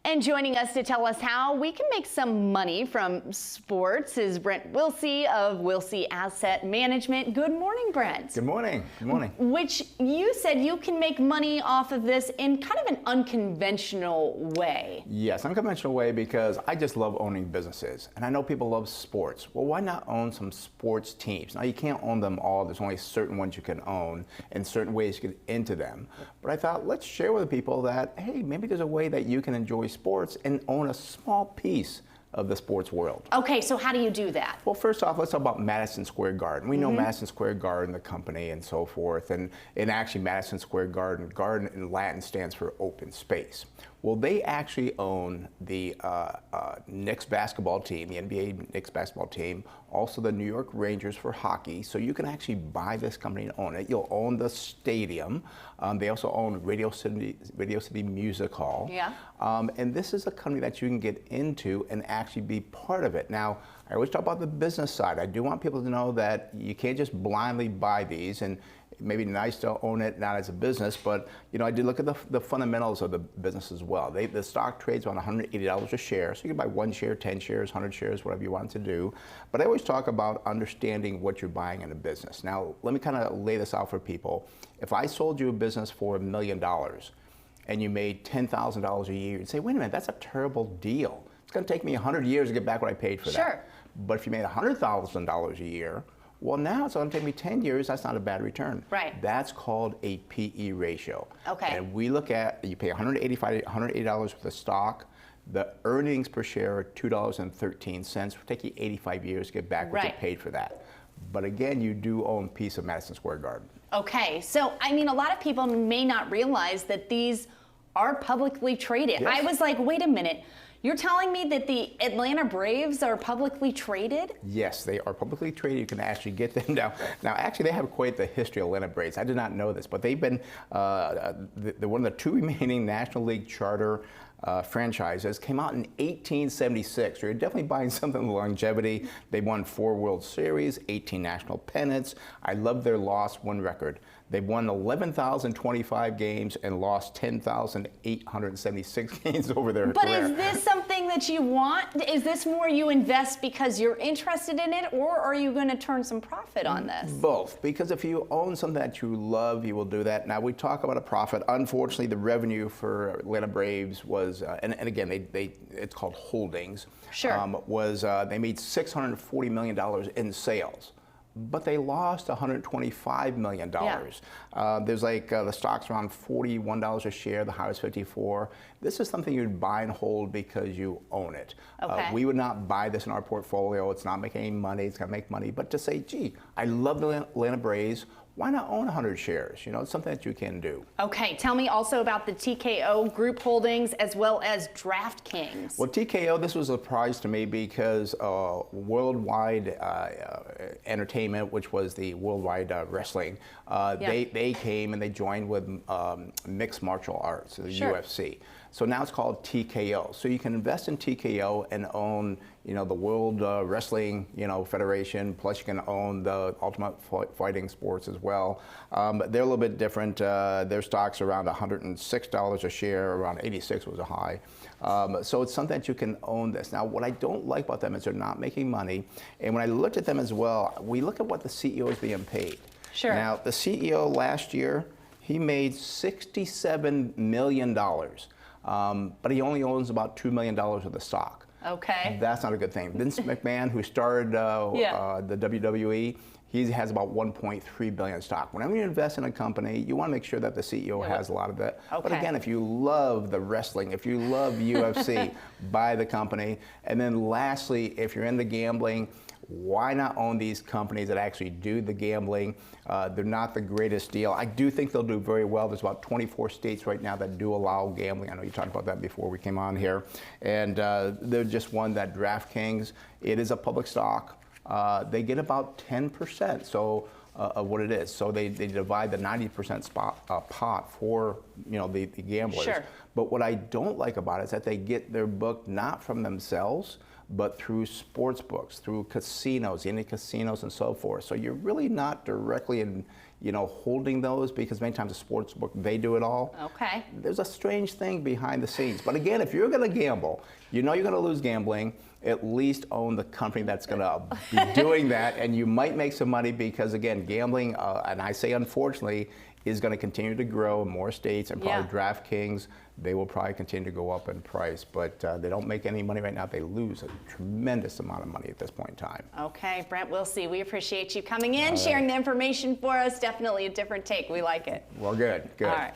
And joining us to tell us how we can make some money from sports is Brent Wilsey of Wilsey Asset Management. Good morning, Brent. Good morning. Good morning. Which you said you can make money off of this in kind of an unconventional way. Yes, unconventional way because I just love owning businesses. And I know people love sports. Well, why not own some sports teams? Now, you can't own them all. There's only certain ones you can own and certain ways you get into them. But I thought, let's share with the people that, hey, maybe there's a way that you can enjoy sports and own a small piece of the sports world. Okay, so how do you do that? Well, first off, let's talk about Madison Square Garden. We know Madison Square Garden, the company, and so forth. And actually, Madison Square Garden, garden in Latin stands for open space. Well, they actually own the Knicks basketball team, the NBA Knicks basketball team, also the New York Rangers for hockey. So you can actually buy this company and own it. You'll own the stadium. They also own Radio City Music Hall. Yeah. And this is a company that you can get into and actually be part of it. Now, I always talk about the business side. I do want people to know that you can't just blindly buy these, and it may be nice to own it not as a business, but you know, I did look at the fundamentals of the business as well. The stock trades around $180 a share, so you can buy 1 share, 10 shares, 100 shares, whatever you want to do. But I always talk about understanding what you're buying in a business. Now, let me kind of lay this out for people. If I sold you a business for $1 million and you made $10,000 a year, you'd say, wait a minute, that's a terrible deal. It's going to take me 100 years to get back what I paid for that. Sure. But if you made $100,000 a year, well, now it's going to take me 10 years. That's not a bad return. Right. That's called a PE ratio. Okay. And we look at, you pay $180 for the stock. The earnings per share are $2.13. It will take you 85 years to get back what you paid for that. But again, you do own a piece of Madison Square Garden. Okay. So, I mean, a lot of people may not realize that these are publicly traded. Yes. I was like, wait a minute. You're telling me that the Atlanta Braves are publicly traded? Yes, they are publicly traded. You can actually get them now. Now, actually, they have quite the history of Atlanta Braves. I did not know this, but they've been they're one of the 2 remaining National League charter franchises. Came out in 1876. So you're definitely buying something with longevity. They won 4 World Series, 18 national pennants. I love their loss-win record. They've won 11,025 games and lost 10,876 games over their career. But is this something that you want? Is this more you invest because you're interested in it, or are you going to turn some profit on this? Both, because if you own something that you love, you will do that. Now, we talk about a profit. Unfortunately, the revenue for Atlanta Braves was, and again, it's called holdings. Sure. They made $640 million in sales. But they lost $125 million. Yeah. There's like the stock's around $41 a share, the highest 54. This is something you'd buy and hold because you own it. Okay. We would not buy this in our portfolio. It's not making any money. It's going to make money. But to say, gee, I love the Atlanta Braves. Why not own 100 shares? You know, it's something that you can do. Okay, tell me also about the TKO group holdings as well as DraftKings. Well, TKO, this was a surprise to me because Worldwide Entertainment, which was the Worldwide Wrestling, they came and they joined with mixed martial arts, the UFC. So now it's called TKO. So you can invest in TKO and own, you know, the World Wrestling, you know, Federation. Plus, you can own the Ultimate Fighting Sports as well. But they're a little bit different. Their stock's around $106 a share. Around 86 was a high. So it's something that you can own this. Now, what I don't like about them is they're not making money. And when I looked at them as well, we look at what the CEO is being paid. Sure. Now, the CEO last year, he made $67 million. But he only owns about $2 million of the stock. Okay. That's not a good thing. Vince McMahon, who started the WWE, he has about $1.3 billion stock. Whenever you invest in a company, you want to make sure that the CEO has a lot of that. Okay. But again, if you love the wrestling, if you love UFC, buy the company. And then lastly, if you're into gambling, why not own these companies that actually do the gambling? They're not the greatest deal. I do think they'll do very well. There's about 24 states right now that do allow gambling. I know you talked about that before we came on here. And they're just one that DraftKings, it is a public stock. They get about 10% of what it is. So they divide the 90% pot for, you know, the gamblers. Sure. But what I don't like about it is that they get their book not from themselves, but through sports books, through casinos, any casinos and so forth. So you're really not directly holding those, because many times the sports book, they do it all. Okay. There's a strange thing behind the scenes. But again, if you're going to gamble, you're going to lose gambling, at least own the company that's going to be doing that, and you might make some money, because again, gambling, and I say unfortunately, is going to continue to grow in more states, and probably DraftKings, they will probably continue to go up in price, but they don't make any money right now. They lose a tremendous amount of money at this point in time. Okay, Brent Wilsey, we appreciate you coming in, sharing the information for us. Definitely a different take. We like it. Well, good. All right.